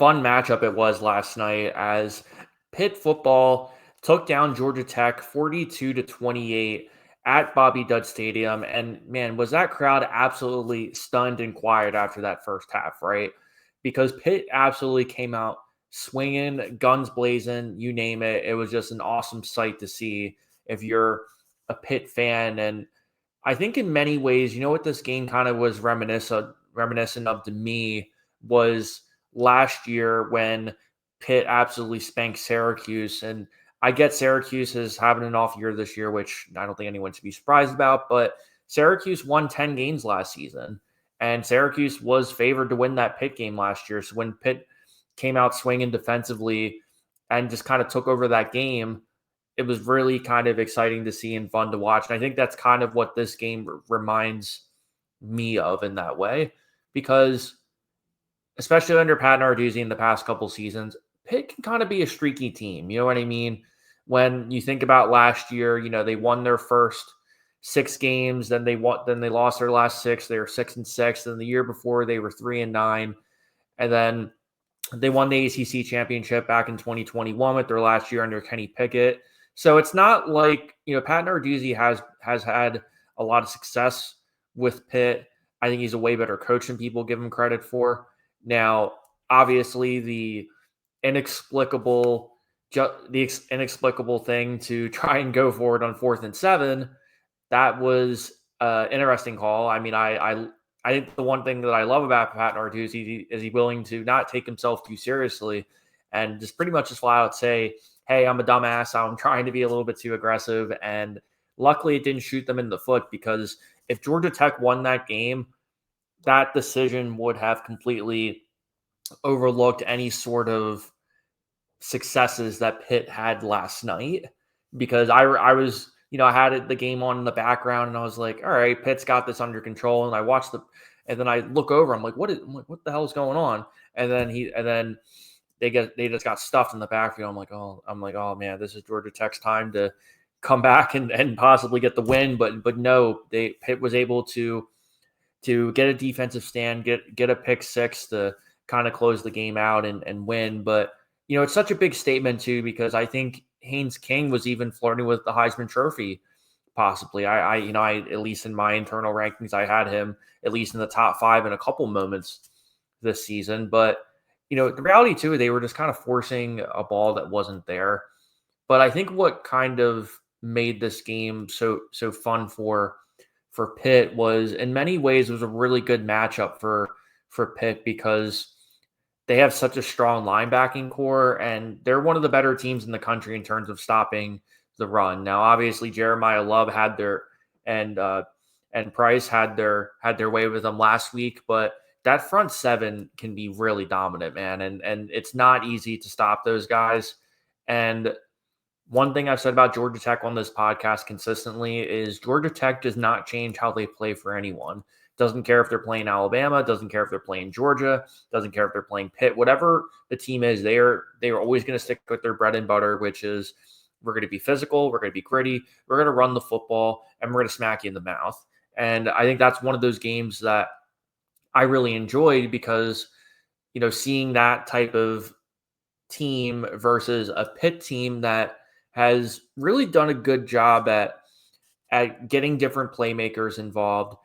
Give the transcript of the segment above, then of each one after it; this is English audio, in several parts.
fun matchup it was last night as Pitt Football took down Georgia Tech 42-28 at Bobby Dodd Stadium. And man, was that crowd absolutely stunned and quiet after that first half, right? Because Pitt absolutely came out swinging, guns blazing, you name it. It was just an awesome sight to see if you're a Pitt fan. And I think in many ways, you know what this game kind of was reminiscent of to me was last year when Pitt absolutely spanked Syracuse. And I get Syracuse is having an off year this year, which I don't think anyone should be surprised about, but Syracuse won 10 games last season. And Syracuse was favored to win that Pitt game last year. So when Pitt came out swinging defensively and just kind of took over that game, it was really kind of exciting to see and fun to watch. And I think that's kind of what this game reminds me of in that way, because especially under Pat Narduzzi in the past couple seasons, Pitt can kind of be a streaky team. You know what I mean? When you think about last year, they won their first 6 games, then they lost their last 6. They were 6-6. Then the year before they were 3-9, and then they won the ACC Championship back in 2021 with their last year under Kenny Pickett. So it's not like, Pat Narduzzi has had a lot of success with Pitt. I think he's a way better coach than people give him credit for. Now, obviously, the inexplicable thing to try and go for it on 4th and 7, that was an interesting call. I mean, I think the one thing that I love about Pat Narduzzi is he's willing to not take himself too seriously and just pretty much just flat out say, hey, I'm a dumbass. I'm trying to be a little bit too aggressive. And luckily it didn't shoot them in the foot, because if Georgia Tech won that game, that decision would have completely overlooked any sort of successes that Pitt had last night. Because I was, I had the game on in the background and I was like, all right, Pitt's got this under control. And I watched and then I look over, I'm like, what the hell is going on? And then they just got stuffed in the backfield. I'm like, oh man, this is Georgia Tech's time to come back and possibly get the win. But no, Pitt was able to get a defensive stand, get a pick 6 to kind of close the game out and win. But it's such a big statement too, because I think Haynes King was even flirting with the Heisman Trophy, possibly. I at least in my internal rankings, I had him at least in the top 5 in a couple moments this season. But the reality too, they were just kind of forcing a ball that wasn't there. But I think what kind of made this game so fun for Pitt was, in many ways, it was a really good matchup for Pitt, because they have such a strong linebacking core, and they're one of the better teams in the country in terms of stopping the run. Now, obviously, Jeremiah Love had and Price had their way with them last week, but that front 7 can be really dominant, man, and it's not easy to stop those guys. And one thing I've said about Georgia Tech on this podcast consistently is Georgia Tech does not change how they play for anyone. Doesn't care if they're playing Alabama, doesn't care if they're playing Georgia, doesn't care if they're playing Pitt, whatever the team is, they are always going to stick with their bread and butter, which is we're going to be physical, we're going to be gritty, we're going to run the football, and we're going to smack you in the mouth. And I think that's one of those games that I really enjoyed, because, seeing that type of team versus a Pitt team that has really done a good job at getting different playmakers involved,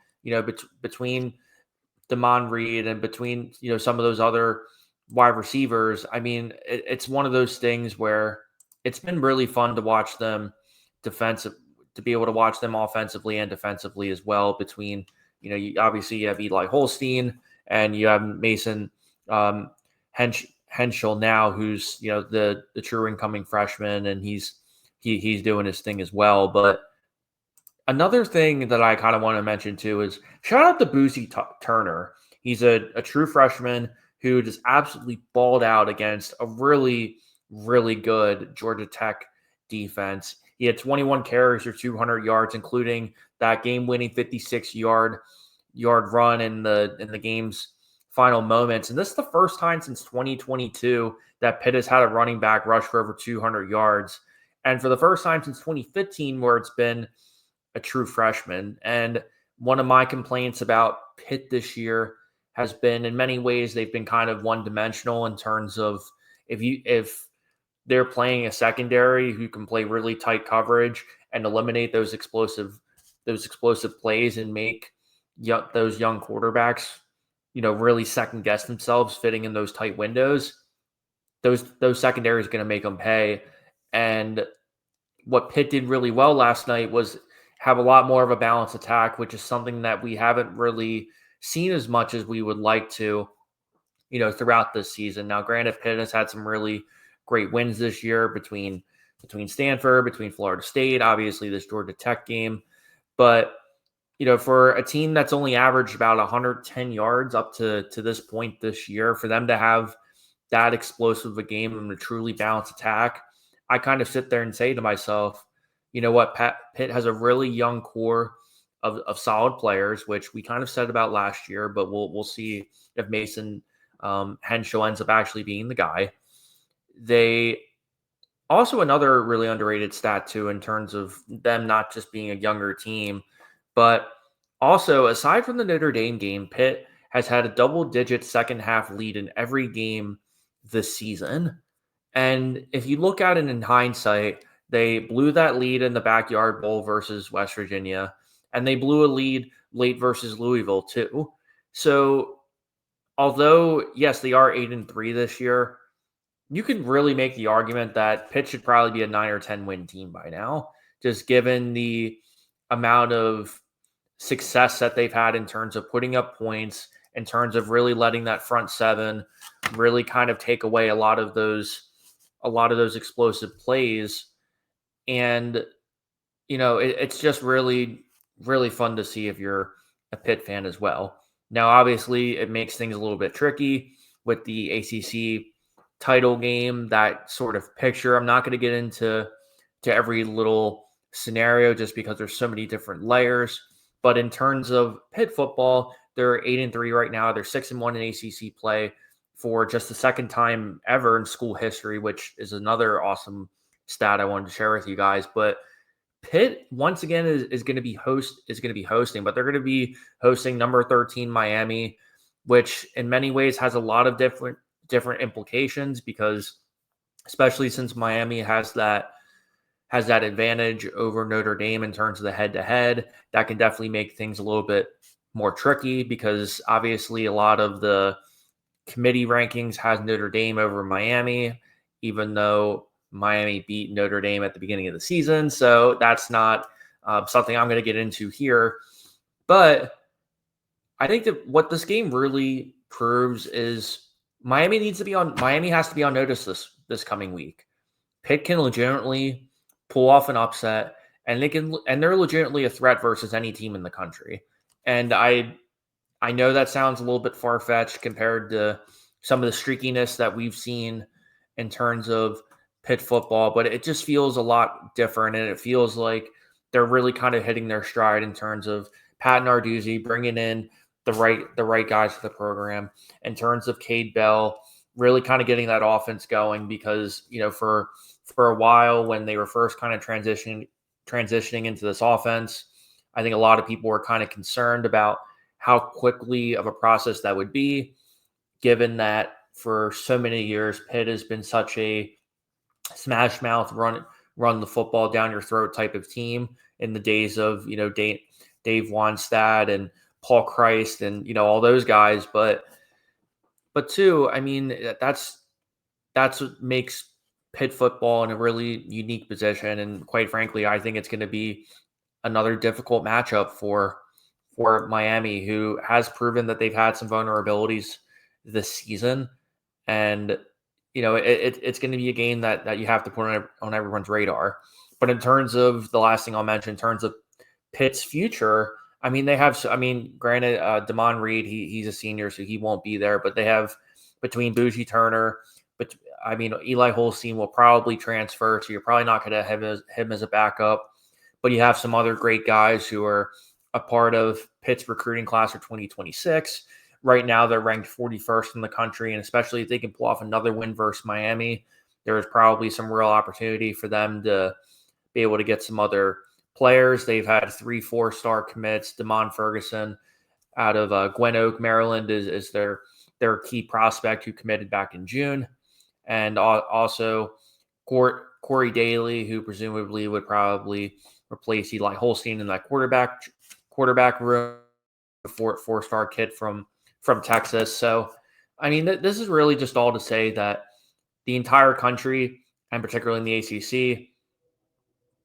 between Damon Reed and between, some of those other wide receivers. I mean, it's one of those things where it's been really fun to watch them to be able to watch them offensively and defensively as well. Between, obviously you have Eli Holstein and you have Mason Henschel now, who's, the true incoming freshman, and he's doing his thing as well. But another thing that I kind of want to mention too is shout out to Boosie Turner. He's a true freshman who just absolutely balled out against a really, really good Georgia Tech defense. He had 21 carries for 200 yards, including that game-winning 56-yard run in the game's final moments. And this is the first time since 2022 that Pitt has had a running back rush for over 200 yards. And for the first time since 2015, where it's been a true freshman. And one of my complaints about Pitt this year has been, in many ways, they've been kind of one-dimensional in terms of if they're playing a secondary who can play really tight coverage and eliminate those explosive plays and make those young quarterbacks, really second guess themselves fitting in those tight windows. Those secondaries are going to make them pay. And what Pitt did really well last night was have a lot more of a balanced attack, which is something that we haven't really seen as much as we would like to, throughout this season. Now, granted, Pitt has had some really great wins this year between Stanford, between Florida State, obviously this Georgia Tech game. But, for a team that's only averaged about 110 yards up to this point this year, for them to have that explosive of a game and a truly balanced attack, I kind of sit there and say to myself, you know what, Pitt has a really young core of solid players, which we kind of said about last year, but we'll see if Mason Henschel ends up actually being the guy. They also, another really underrated stat too, in terms of them not just being a younger team, but also aside from the Notre Dame game, Pitt has had a double-digit second half lead in every game this season. And if you look at it in hindsight, they blew that lead in the Backyard Bowl versus West Virginia, and they blew a lead late versus Louisville too. So, although yes, they are 8-3 this year, you can really make the argument that Pitt should probably be a 9 or 10 win team by now, just given the amount of success that they've had in terms of putting up points, in terms of really letting that front seven really kind of take away a lot of those explosive plays. And, it's just really, really fun to see if you're a Pitt fan as well. Now, obviously, it makes things a little bit tricky with the ACC title game, that sort of picture. I'm not going to get into every little scenario just because there's so many different layers. But in terms of Pitt football, they're 8-3 right now. They're 6-1 in ACC play for just the second time ever in school history, which is another awesome stat I wanted to share with you guys. But Pitt once again is going to be hosting, but they're going to be hosting number 13 Miami, which in many ways has a lot of different implications, because especially since Miami has that advantage over Notre Dame in terms of the head-to-head, that can definitely make things a little bit more tricky, because obviously a lot of the committee rankings has Notre Dame over Miami, even though Miami beat Notre Dame at the beginning of the season. So that's not something I'm going to get into here. But I think that what this game really proves is Miami has to be on notice this coming week. Pitt can legitimately pull off an upset, and they're legitimately a threat versus any team in the country. And I know that sounds a little bit far-fetched compared to some of the streakiness that we've seen in terms of Pitt football, but it just feels a lot different, and it feels like they're really kind of hitting their stride in terms of Pat Narduzzi bringing in the right guys for the program, in terms of Cade Bell really kind of getting that offense going, because for a while when they were first kind of transitioning into this offense, I think a lot of people were kind of concerned about how quickly of a process that would be, given that for so many years Pitt has been such a smash mouth, run the football down your throat type of team in the days of Dave Wannstedt and Paul Christ and all those guys. But too, I mean, that's what makes Pitt football in a really unique position. And quite frankly, I think it's going to be another difficult matchup for Miami, who has proven that they've had some vulnerabilities this season. And it's going to be a game that you have to put on everyone's radar. But in terms of the last thing I'll mention, in terms of Pitt's future, I mean, granted, Damon Reed, he's a senior, so he won't be there. But they have, between Bougie Turner, Eli Holstein will probably transfer, so you're probably not going to have him as a backup. But you have some other great guys who are a part of Pitt's recruiting class for 2026. Right now, they're ranked 41st in the country, and especially if they can pull off another win versus Miami, there is probably some real opportunity for them to be able to get some other players. They've had 3 4-star commits. Damon Ferguson out of Gwen Oak, Maryland, is their key prospect who committed back in June, and also Corey Daly, who presumably would probably replace Eli Holstein in that quarterback room, four-star kid from Texas. So, I mean, this is really just all to say that the entire country, and particularly in the ACC,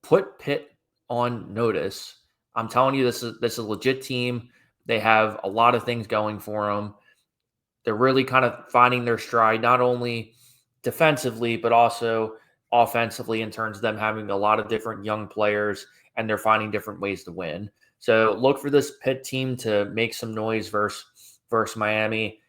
put Pitt on notice. I'm telling you, this is a legit team. They have a lot of things going for them. They're really kind of finding their stride, not only defensively, but also offensively in terms of them having a lot of different young players, and they're finding different ways to win. So look for this Pitt team to make some noise versus Miami.